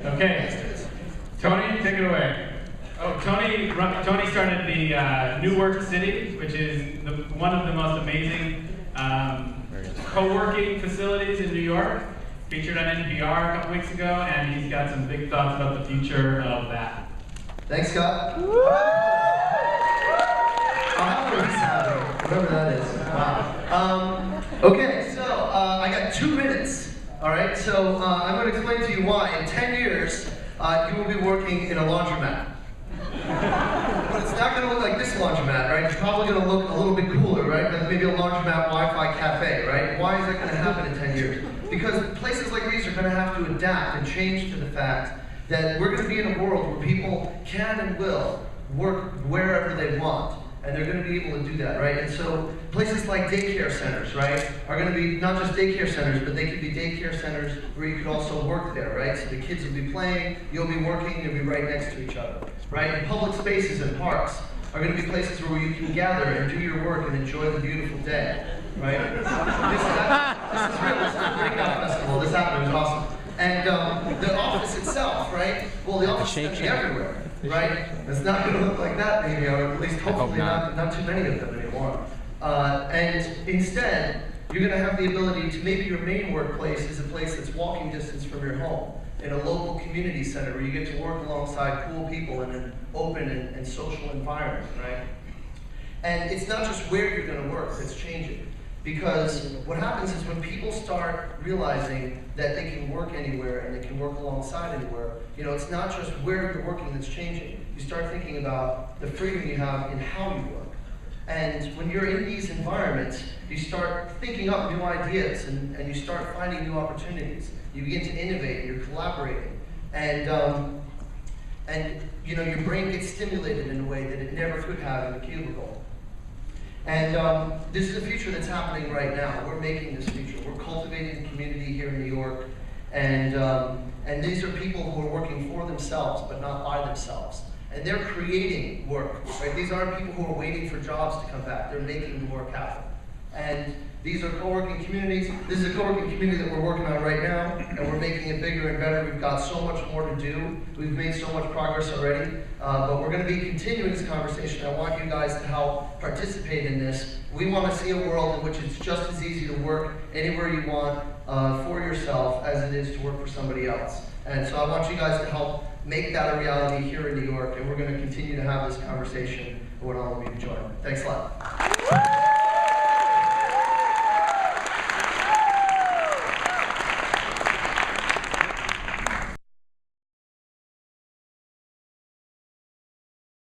Okay, Tony, take it away. Oh, Tony started the New Work City, which is one of the most amazing co-working facilities in New York. Featured on NPR a couple weeks ago, and he's got some big thoughts about the future of that. Thanks, Scott. Whatever that is. Wow. Okay, so I got 2 minutes. All right, so I'm going to explain to you why in 10 years you will be working in a laundromat. But it's not going to look like this laundromat, right? It's probably going to look a little bit cooler, right? Maybe a laundromat Wi-Fi cafe, right? Why is that going to happen in 10 years? Because places like these are going to have to adapt and change to the fact that we're going to be in a world where people can and will work wherever they want. And they're going to be able to do that, right? And so places like daycare centers, right, are going to be not just daycare centers, but they could be daycare centers where you could also work there, right? So the kids will be playing, you'll be working, you'll be right next to each other, right? And public spaces and parks are going to be places where you can gather and do your work and enjoy the beautiful day, right? This is real. This is a breakout festival. This happened. It was awesome. And the office itself, right? Well, the office is going to be everywhere. Right? It's not going to look like that, maybe, or at least hopefully not too many of them anymore. And instead, you're going to have the ability to, maybe your main workplace is a place that's walking distance from your home, in a local community center where you get to work alongside cool people in an open and social environment, right? And it's not just where you're going to work that's changing. Because what happens is when people start realizing that they can work anywhere and they can work alongside anywhere, you know, it's not just where you're working that's changing. You start thinking about the freedom you have in how you work. And when you're in these environments, you start thinking up new ideas and you start finding new opportunities. You begin to innovate, you're collaborating. And you know, your brain gets stimulated in a way that it never could have in a cubicle. And this is a future that's happening right now. We're making this future. We're cultivating the community here in New York. And these are people who are working for themselves, but not by themselves. And they're creating work, right? These aren't people who are waiting for jobs to come back. They're making the work happen. And these are co-working communities. This is a co-working community that we're working on right now, and we're making it bigger and better. We've got so much more to do. We've made so much progress already, but we're going to be continuing this conversation. I want you guys to help participate in this. We want to see a world in which it's just as easy to work anywhere you want for yourself as it is to work for somebody else. And so I want you guys to help make that a reality here in New York, and we're going to continue to have this conversation. I want all of you to join. Thanks a lot.